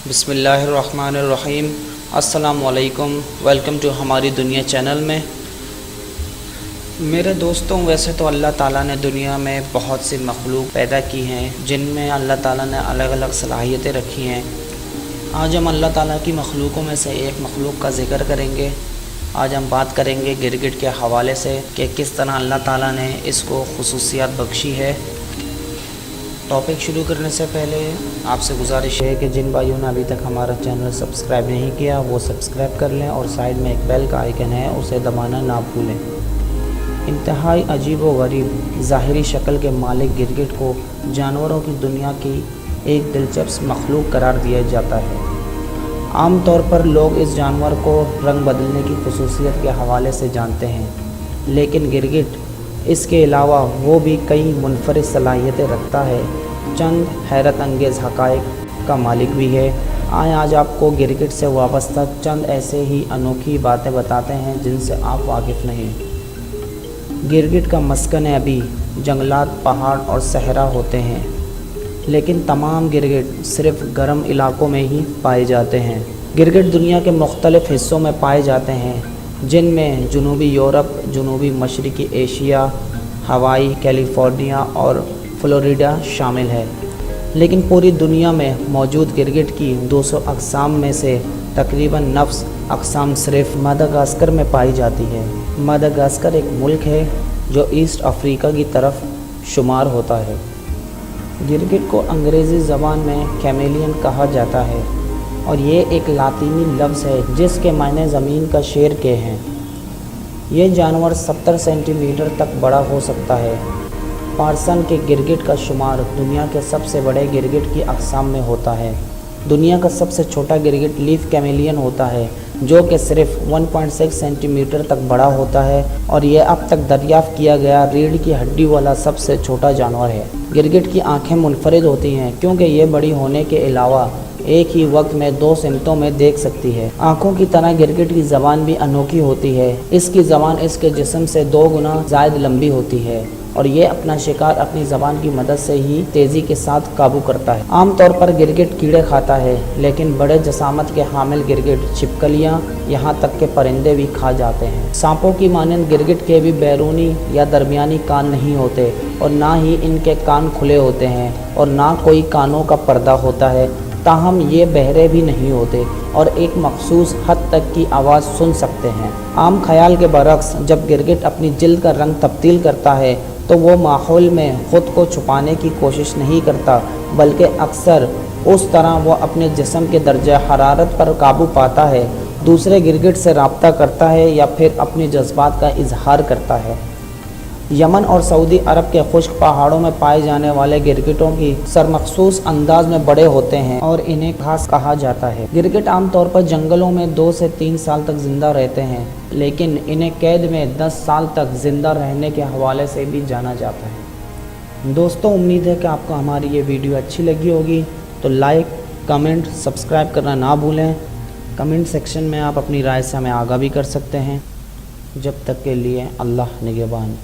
بسم اللہ الرحمن الرحیم۔ السلام علیکم، ویلکم ٹو ہماری دنیا چینل میں۔ میرے دوستوں، ویسے تو اللہ تعالیٰ نے دنیا میں بہت سی مخلوق پیدا کی ہیں جن میں اللہ تعالیٰ نے الگ الگ صلاحیتیں رکھی ہیں۔ آج ہم اللہ تعالیٰ کی مخلوقوں میں سے ایک مخلوق کا ذکر کریں گے۔ آج ہم بات کریں گے گرگٹ کے حوالے سے کہ کس طرح اللہ تعالیٰ نے اس کو خصوصیات بخشی ہے۔ ٹاپک شروع کرنے سے پہلے آپ سے گزارش ہے کہ جن بھائیوں نے ابھی تک ہمارا چینل سبسکرائب نہیں کیا وہ سبسکرائب کر لیں اور سائیڈ میں ایک بیل کا آئیکن ہے، اسے دبانا نہ بھولیں۔ انتہائی عجیب و غریب ظاہری شکل کے مالک گرگٹ کو جانوروں کی دنیا کی ایک دلچسپ مخلوق قرار دیا جاتا ہے۔ عام طور پر لوگ اس جانور کو رنگ بدلنے کی خصوصیت کے حوالے سے جانتے ہیں، لیکن گرگٹ اس کے علاوہ وہ بھی کئی منفرد صلاحیتیں رکھتا ہے۔ چند حیرت انگیز حقائق کا مالک بھی ہے۔ آج آپ کو گرگٹ سے وابستہ چند ایسے ہی انوکھی باتیں بتاتے ہیں جن سے آپ واقف نہیں۔ گرگٹ کا مسکن ابی جنگلات، پہاڑ اور صحرا ہوتے ہیں، لیکن تمام گرگٹ صرف گرم علاقوں میں ہی پائے جاتے ہیں۔ گرگٹ دنیا کے مختلف حصوں میں پائے جاتے ہیں، جن میں جنوبی یورپ، جنوبی مشرقی ایشیا، ہوائی، کیلیفورنیا اور فلوریڈا شامل ہے۔ لیکن پوری دنیا میں موجود گرگٹ کی 200 اقسام میں سے تقریباً 9 اقسام صرف ماداگاسکر میں پائی جاتی ہے۔ ماداگاسکر ایک ملک ہے جو ایسٹ افریقہ کی طرف شمار ہوتا ہے۔ گرگٹ کو انگریزی زبان میں کیمیلین کہا جاتا ہے اور یہ ایک لاطینی لفظ ہے جس کے معنی زمین کا شیر کے ہیں۔ یہ جانور 70 سینٹی میٹر تک بڑا ہو سکتا ہے۔ پارسن کے گرگٹ کا شمار دنیا کے سب سے بڑے گرگٹ کی اقسام میں ہوتا ہے۔ دنیا کا سب سے چھوٹا گرگٹ لیف کیمیلین ہوتا ہے جو کہ صرف 1.6 سینٹی میٹر تک بڑا ہوتا ہے، اور یہ اب تک دریافت کیا گیا ریڑھ کی ہڈی والا سب سے چھوٹا جانور ہے۔ گرگٹ کی آنکھیں منفرد ہوتی ہیں کیونکہ یہ بڑی ہونے کے علاوہ ایک ہی وقت میں 2 سمتوں میں دیکھ سکتی ہے۔ آنکھوں کی طرح گرگٹ کی زبان بھی انوکھی ہوتی ہے۔ اس کی زبان اس کے جسم سے 2 گنا زائد لمبی ہوتی ہے اور یہ اپنا شکار اپنی زبان کی مدد سے ہی تیزی کے ساتھ قابو کرتا ہے۔ عام طور پر گرگٹ کیڑے کھاتا ہے، لیکن بڑے جسامت کے حامل گرگٹ چھپکلیاں، یہاں تک کہ پرندے بھی کھا جاتے ہیں۔ سانپوں کی مانند گرگٹ کے بھی بیرونی یا درمیانی کان نہیں ہوتے، اور نہ ہی ان کے کان کھلے ہوتے ہیں اور نہ کوئی کانوں کا پردہ ہوتا ہے۔ تاہم یہ بہرے بھی نہیں ہوتے اور ایک مخصوص حد تک کی آواز سن سکتے ہیں۔ عام خیال کے برعکس جب گرگٹ اپنی جلد کا رنگ تبدیل کرتا ہے تو وہ ماحول میں خود کو چھپانے کی کوشش نہیں کرتا، بلکہ اکثر اس طرح وہ اپنے جسم کے درجہ حرارت پر قابو پاتا ہے، دوسرے گرگٹ سے رابطہ کرتا ہے یا پھر اپنے جذبات کا اظہار کرتا ہے۔ یمن اور سعودی عرب کے خشک پہاڑوں میں پائے جانے والے گرگٹوں کی سر مخصوص انداز میں بڑے ہوتے ہیں اور انہیں گھاس کہا جاتا ہے۔ گرگٹ عام طور پر جنگلوں میں 2 سے 3 سال تک زندہ رہتے ہیں، لیکن انہیں قید میں 10 سال تک زندہ رہنے کے حوالے سے بھی جانا جاتا ہے۔ دوستوں، امید ہے کہ آپ کو ہماری یہ ویڈیو اچھی لگی ہوگی، تو لائک، کمنٹ، سبسکرائب کرنا نہ بھولیں۔ کمنٹ سیکشن میں آپ اپنی رائے سے ہمیں آگاہ بھی کر سکتے ہیں۔ جب تک کے لیے اللہ نگہبان۔